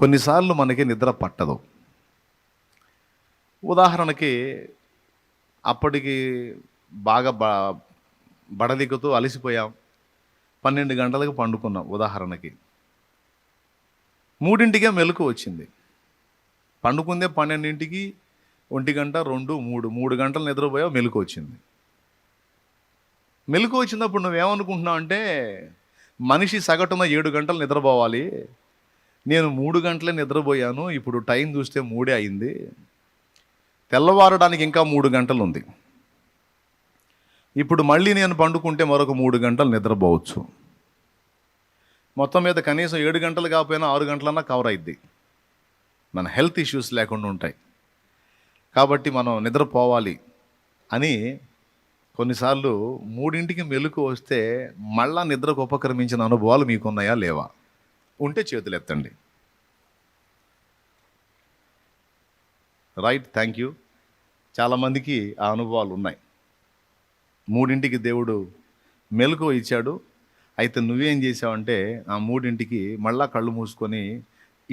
కొన్నిసార్లు మనకి నిద్ర పట్టదు. ఉదాహరణకి అప్పటికి బాగా బడలిగుతూ అలసిపోయాం. 12 గంటలకు పండుకున్నాం ఉదాహరణకి. 3కే మెలుకువ వచ్చింది. పండుకుందే 12కి, 1 గంట, 2, 3 గంటలు నిద్రపోయావు, మెలుకువ వచ్చింది. మెలుకువ వచ్చినప్పుడు నువ్వేమనుకుంటున్నావు అంటే, మనిషి సగటున 7 గంటలు నిద్రపోవాలి, నేను 3 గంటలే నిద్రపోయాను, ఇప్పుడు టైం చూస్తే 3 అయింది, తెల్లవారడానికి ఇంకా 3 గంటలు ఉంది, ఇప్పుడు మళ్ళీ నేను పండుకుంటే మరొక 3 గంటలు నిద్రపోవచ్చు, మొత్తం మీద కనీసం 7 గంటలు కాకపోయినా 6 గంటలన్నా కవర్ అయింది, మన హెల్త్ ఇష్యూస్ లేకుండా ఉంటాయి. కాబట్టి మనం నిద్రపోవాలి అని కొన్నిసార్లు 3కి మెలుకువ వస్తే మళ్ళా నిద్రకు ఉపక్రమించిన అనుభవాలు మీకున్నాయా లేవా? ఉంటే చేతులు ఎత్తండి. Right, thank you. చాలామందికి ఆ అనుభవాలు ఉన్నాయి. 3కి దేవుడు మెలుకువ ఇచ్చాడు. అయితే నువ్వేం చేసావంటే ఆ 3కి మళ్ళా కళ్ళు మూసుకొని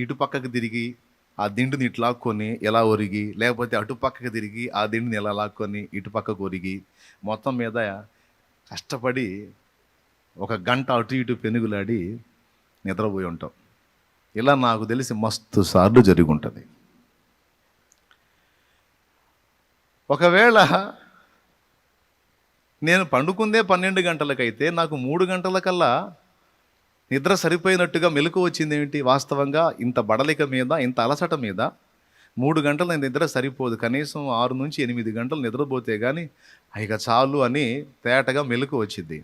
ఇటు పక్కకు తిరిగి ఆ దిండుని ఇటు లాక్కొని ఎలా ఒరిగి, లేకపోతే అటు పక్కకు తిరిగి ఆ దిండుని ఎలా లాక్కొని ఇటు పక్కకు ఒరిగి, మొత్తం మీద కష్టపడి 1 గంట అటు ఇటు పెనుగులాడి నిద్రపోయి ఉంటాం. ఇలా నాకు తెలిసి మస్తు సార్లు జరిగి ఉంటుంది. ఒకవేళ నేను పండుకుందే 12 గంటలకైతే నాకు 3 గంటలకల్లా నిద్ర సరిపోయినట్టుగా మెలకు వచ్చింది ఏమిటి? వాస్తవంగా ఇంత బడలిక మీద, ఇంత అలసట మీద 3 గంటల నిద్ర సరిపోదు. కనీసం 6 నుంచి 8 గంటలు నిద్రపోతే కానీ ఇక చాలు అని తేటగా మెలకు వచ్చింది.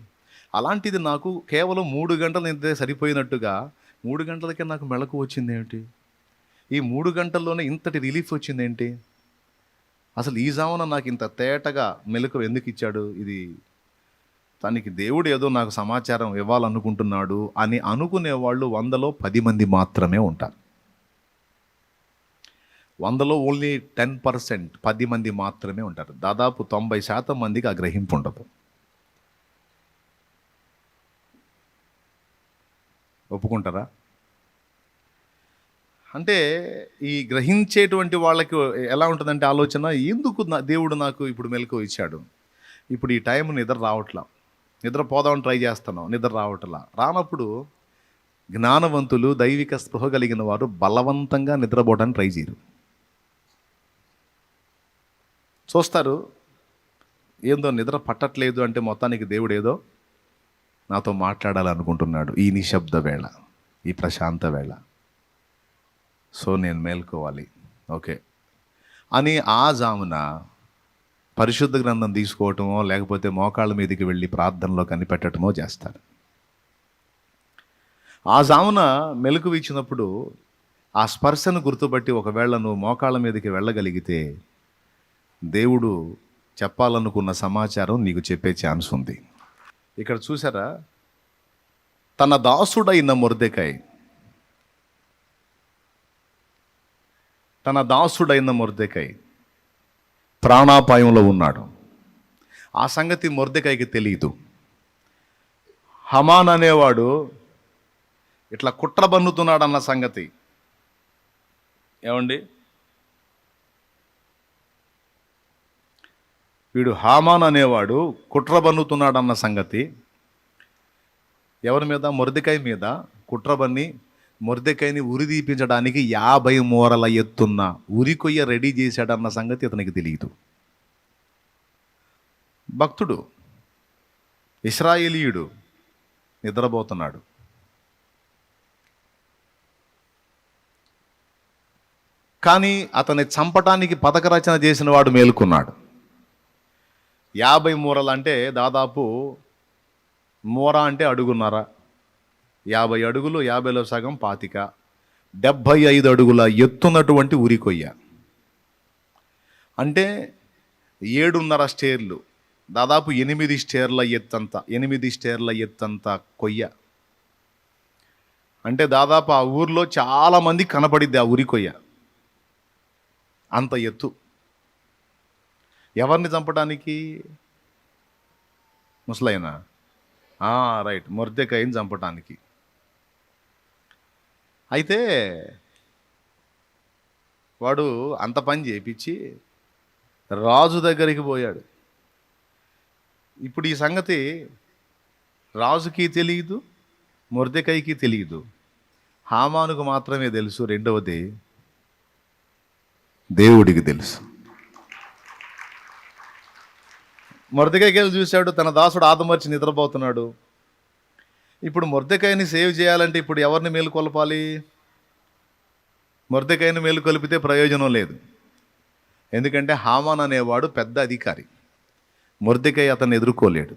అలాంటిది నాకు కేవలం 3 గంటల నిద్ర సరిపోయినట్టుగా 3 గంటలకే నాకు మెలకు వచ్చింది ఏమిటి? ఈ 3 గంటల్లోనే ఇంతటి రిలీఫ్ వచ్చిందేంటి? అసలు ఈ జామున నాకు ఇంత తేటగా మెలకు ఎందుకు ఇచ్చాడు? ఇది తనకి దేవుడు ఏదో నాకు సమాచారం ఇవ్వాలనుకుంటున్నాడు అని అనుకునేవాళ్ళు 100లో 10 మంది మాత్రమే ఉంటారు. 100లో ఓన్లీ 10%, 10 మంది మాత్రమే ఉంటారు. దాదాపు 90% మందికి ఆ గ్రహింపు ఉండదు. ఒప్పుకుంటారా? అంటే ఈ గ్రహించేటువంటి వాళ్ళకి ఎలా ఉంటుందంటే ఆలోచన, ఎందుకు దేవుడు నాకు ఇప్పుడు మెలకువ ఇచ్చాడు, ఇప్పుడు ఈ టైం నిద్ర రావట్లా, నిద్ర పోదామని ట్రై చేస్తున్నాం, నిద్ర రావట్లా. రానప్పుడు జ్ఞానవంతులు, దైవిక స్పృహ కలిగిన వారు బలవంతంగా నిద్రపోవడానికి ట్రై చేయరు. చూస్తారు, ఏందో నిద్ర పట్టట్లేదు అంటే మొత్తానికి దేవుడు ఏదో నాతో మాట్లాడాలనుకుంటున్నాడు ఈ నిశ్శబ్ద వేళ, ఈ ప్రశాంత వేళ, సో నేను మేల్కోవాలి, ఓకే అని ఆ జామున పరిశుద్ధ గ్రంథం తీసుకోవటమో లేకపోతే మోకాళ్ళ మీదకి వెళ్ళి ప్రార్థనలో కనిపెట్టడమో చేస్తారు. ఆ జామున మెలకువ ఇచ్చినప్పుడు ఆ స్పర్శను గుర్తుపట్టి ఒకవేళ నువ్వు మోకాళ్ళ మీదకి వెళ్ళగలిగితే దేవుడు చెప్పాలనుకున్న సమాచారం నీకు చెప్పే ఛాన్స్ ఉంది. ఇక్కడ చూసారా, తన దాసుడైన మొర్దెకై ప్రాణాపాయంలో ఉన్నాడు. ఆ సంగతి మొర్దెకైకి తెలియదు. హమాన్ అనేవాడు ఇట్లా కుట్ర బన్నుతున్నాడన్న సంగతి, ఏమండి, వీడు హామాన్ అనేవాడు కుట్ర బన్నుతున్నాడన్న సంగతి ఎవరి మీద? మొర్దెకై మీద కుట్ర బన్ని మొర్దెకైని ఉరిదీపించడానికి 50 మూరల ఎత్తున్న ఉరికొయ్య రెడీ చేశాడన్న సంగతి ఇతనికి తెలియదు. భక్తుడు, ఇశ్రాయేలీయుడు నిద్రపోతున్నాడు. కానీ అతన్ని చంపటానికి పథక రచన చేసిన వాడు మేలుకున్నాడు. 50 మూరలు అంటే దాదాపు మూర అంటే అడుగున్నర, 50 అడుగులు, 50లో సగం 25, 75 అడుగుల ఎత్తున్నటువంటి ఉరికొయ్య అంటే 7.5 స్టేర్లు, దాదాపు 8 స్టేర్ల ఎత్తంత కొయ్య. అంటే దాదాపు ఆ ఊర్లో చాలామంది కనపడిద్ది ఆ ఉరికొయ్య, అంత ఎత్తు. ఎవరిని చంపడానికి? ముసలైనా? రైట్, మొర్దెకైని చంపటానికి. అయితే వాడు అంత పని చేపించి రాజు దగ్గరికి పోయాడు. ఇప్పుడు ఈ సంగతి రాజుకి తెలియదు, మొర్దెకైకి తెలియదు, హామానుకు మాత్రమే తెలుసు. రెండవది దేవుడికి తెలుసు. మొర్దెకైకి వెళ్ళి చూశాడు, తన దాసుడు ఆదమర్చి నిద్రపోతున్నాడు. ఇప్పుడు మొర్దెకైని సేవ్ చేయాలంటే ఇప్పుడు ఎవరిని మేలుకొల్పాలి? మొర్దెకైని మేలుకొలిపితే ప్రయోజనం లేదు. ఎందుకంటే హామాన్ అనేవాడు పెద్ద అధికారి, మొర్దెకై అతన్ని ఎదుర్కోలేడు.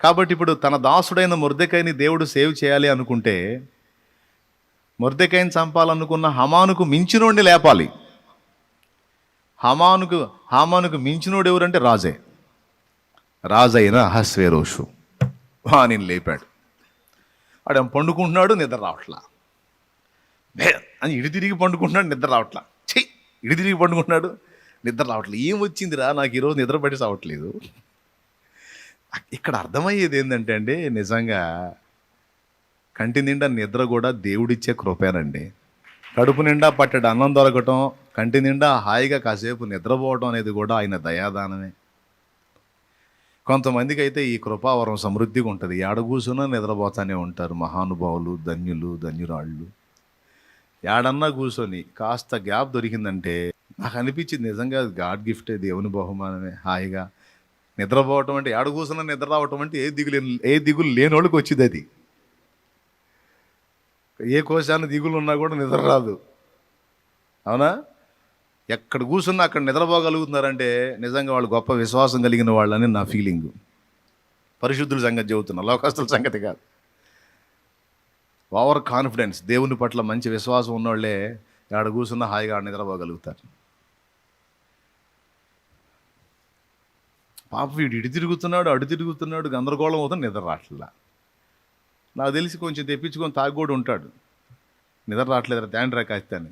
కాబట్టి ఇప్పుడు తన దాసుడైన మొర్దెకైని దేవుడు సేవ్ చేయాలి అనుకుంటే మొర్దెకైని చంపాలనుకున్న హామానుకు మించినోడిని లేపాలి. హామానుకు మించినోడు ఎవరంటే రాజే. రాజైన అహస్వేరోషు వాని లేపాడు. ఆడ పండుకుంటున్నాడు, నిద్ర రావట్లా అని ఇడి తిరిగి పండుకుంటున్నాడు, నిద్ర రావట్లా. ఇడి తిరిగి పండుకుంటున్నాడు, నిద్ర రావట్లేదు. ఏం వచ్చిందిరా నాకు ఈరోజు నిద్ర పట్టి రావట్లేదు. ఇక్కడ అర్థమయ్యేది ఏంటంటే అండి, నిజంగా కంటి నిండా నిద్ర కూడా దేవుడిచ్చే కృపేనండి. కడుపు నిండా పట్టెడు అన్నం దొరకటం, కంటి నిండా హాయిగా కాసేపు నిద్రపోవడం అనేది కూడా ఆయన దయాదానమే. కొంతమందికి అయితే ఈ కృపావరం సమృద్ధిగా ఉంటుంది, ఏడ కూర్చున్నా నిద్రపోతానే ఉంటారు మహానుభావులు, ధన్యులు, ధన్యురాళ్ళు. ఏడన్నా కూర్చొని కాస్త గ్యాప్ దొరికిందంటే నాకు అనిపించింది నిజంగా గాడ్ గిఫ్టే, దేవుని బహుమానమే. హాయిగా నిద్రపోవటం అంటే, ఏడ కూర్చున్నా నిద్ర రావటం అంటే ఏ దిగులు లేని వాళ్ళకి వచ్చింది అది. ఏ కోశాన్ని దిగులు ఉన్నా కూడా నిద్ర రాదు, అవునా? ఎక్కడ కూర్చున్నా అక్కడ నిద్రపోగలుగుతున్నారంటే నిజంగా వాళ్ళు గొప్ప విశ్వాసం కలిగిన వాళ్ళని నా ఫీలింగు. పరిశుద్ధుల సంగతి చెబుతున్నా, లోకస్తుల సంగతి కాదు. ఓవర్ కాన్ఫిడెన్స్, దేవుని పట్ల మంచి విశ్వాసం ఉన్నవాళ్ళే ఆడ కూర్చున్నా హాయిగా నిద్రపోగలుగుతారు. పాప వీడు ఇటు తిరుగుతున్నాడు, అటు తిరుగుతున్నాడు, గందరగోళం అవుతుంది, నిద్ర రావట్లా. నాకు తెలిసి కొంచెం తెప్పించుకొని తాగుడు ఉంటాడు, నిద్ర రావట్లేదు తాండ్రా కాస్తాను,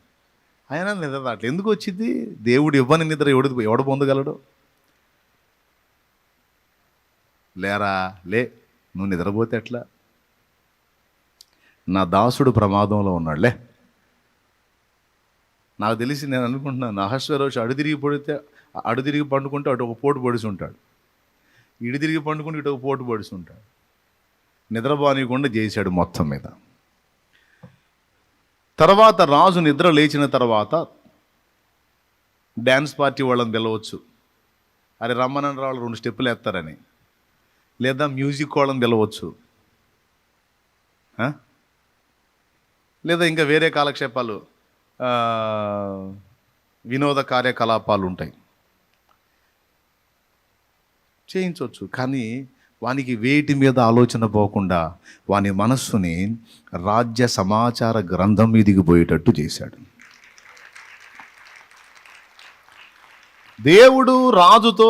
అయినా నిద్ర రావట్లేదు. ఎందుకు వచ్చింది? దేవుడు ఇవ్వని నిద్ర ఎవడు పొందగలడు? లేరా లే, నువ్వు నిద్రపోతే ఎట్లా? నా దాసుడు ప్రమాదంలో ఉన్నాడులే. నాకు తెలిసి నేను అనుకుంటున్నాను, అహస్వేరోషు అడు తిరిగి పండుకుంటే అటు ఒక పోటు పొడిచి ఉంటాడు, ఇటు తిరిగి పండుకుంటే ఇటు ఒక పోటు పొడిచి ఉంటాడు. నిద్రపోనీయకుండా చేశాడు మొత్తం మీద. తర్వాత రాజు నిద్ర లేచిన తర్వాత డ్యాన్స్ పార్టీ వాళ్ళని పిలవచ్చు, అరే రమ్మనని వాళ్ళు 2 స్టెప్పులు వేస్తారని, లేదా మ్యూజిక్ వాళ్ళని పిలవచ్చు, లేదా ఇంకా వేరే కాలక్షేపాలు, వినోద కార్యకలాపాలు ఉంటాయి, చేయించవచ్చు. కానీ వానికి వేటి మీద ఆలోచన పోకుండా వాని మనస్సుని రాజ్య సమాచార గ్రంథం మీదికి పోయేటట్టు చేశాడు. దేవుడు రాజుతో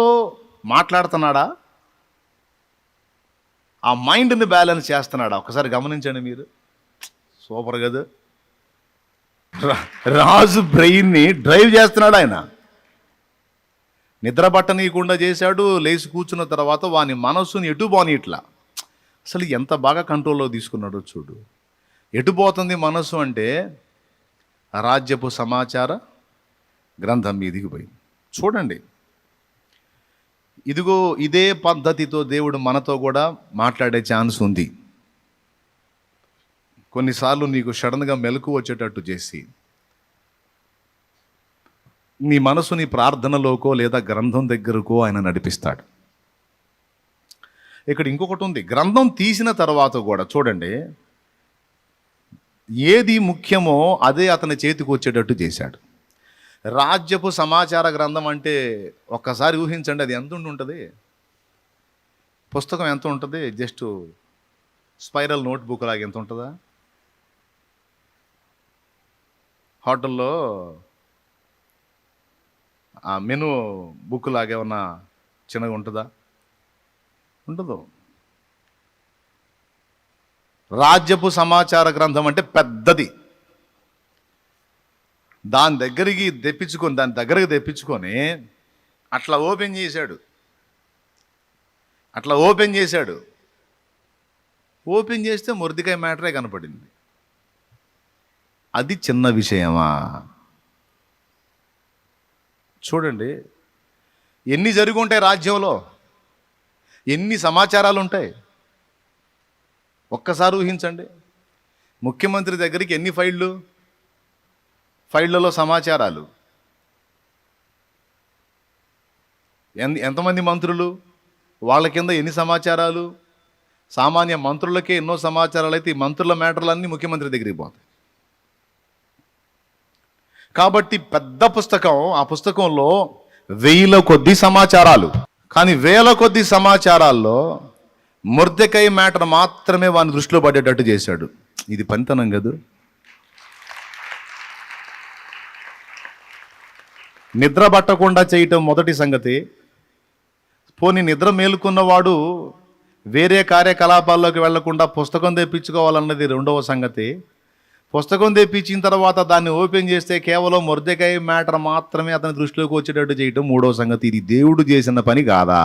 మాట్లాడుతున్నాడా? ఆ మైండ్ని బ్యాలెన్స్ చేస్తున్నాడా? ఒకసారి గమనించండి మీరు. సూపర్ కదా, రాజు బ్రెయిన్ని డ్రైవ్ చేస్తున్నాడు ఆయన. నిద్ర పట్టనీయకుండా చేశాడు. లేచి కూర్చున్న తర్వాత వాని మనస్సుని ఎటు పోనీట్లా. అసలు ఎంత బాగా కంట్రోల్లో తీసుకున్నాడో చూడు. ఎటు పోతుంది మనస్సు అంటే రాజ్యపు సమాచార గ్రంథం మీదికి పోయింది. చూడండి, ఇదిగో ఇదే పద్ధతితో దేవుడు మనతో కూడా మాట్లాడే ఛాన్స్ ఉంది. కొన్నిసార్లు నీకు సడన్గా మెలకు వచ్చేటట్టు చేసి నీ మనసుని ప్రార్థనలోకో లేదా గ్రంథం దగ్గరకో ఆయన నడిపిస్తాడు. ఇక్కడ ఇంకొకటి ఉంది, గ్రంథం తీసిన తర్వాత కూడా చూడండి, ఏది ముఖ్యమో అదే అతని చేతికి వచ్చేటట్టు చేశాడు. రాజ్యపు సమాచార గ్రంథం అంటే ఒక్కసారి ఊహించండి, అది ఎంత ఉంటుంది? పుస్తకం ఎంత ఉంటుంది? జస్ట్ స్పైరల్ నోట్బుక్ లాగా ఎంత ఉంటుందా? హోటల్లో ఆ మెనూ బుక్ లాగా ఏమన్నా చిన్నగా ఉంటుందా? ఉండదు. రాజ్యపు సమాచార గ్రంథం అంటే పెద్దది. దాని దగ్గరికి తెప్పించుకొని అట్లా ఓపెన్ చేశాడు. ఓపెన్ చేస్తే మొర్దెకై మ్యాటరే కనపడింది. అది చిన్న విషయమా? చూడండి, ఎన్ని జరిగి ఉంటాయి రాజ్యంలో, ఎన్ని సమాచారాలు ఉంటాయి. ఒక్కసారి ఊహించండి, ముఖ్యమంత్రి దగ్గరికి ఎన్ని ఫైళ్ళలో సమాచారాలు, ఎంతమంది మంత్రులు, వాళ్ళ కింద ఎన్ని సమాచారాలు, సామాన్య మంత్రులకే ఎన్నో సమాచారాలు అయితే ఈ మంత్రుల మ్యాటర్లన్నీ ముఖ్యమంత్రి దగ్గరికి పోతాయి. కాబట్టి పెద్ద పుస్తకం, ఆ పుస్తకంలో వేల కొద్ది సమాచారాలు, కానీ వేల కొద్ది సమాచారాల్లో మొర్దెకై మ్యాటర్ మాత్రమే వాని దృష్టిలో పడేటట్టు చేశాడు. ఇది పనితనం కాదు. నిద్ర పట్టకుండా చేయటం మొదటి సంగతి. పోనీ నిద్ర మేలుకున్నవాడు వేరే కార్యకలాపాల్లోకి వెళ్లకుండా పుస్తకం తెప్పించుకోవాలన్నది రెండవ సంగతి. పుస్తకం తెప్పించిన తర్వాత దాన్ని ఓపెన్ చేస్తే కేవలం మొర్దెకై మ్యాటర్ మాత్రమే అతని దృష్టిలోకి వచ్చేటట్టు చేయటం మూడవ సంగతి. ఇది దేవుడు చేసిన పని కాదా?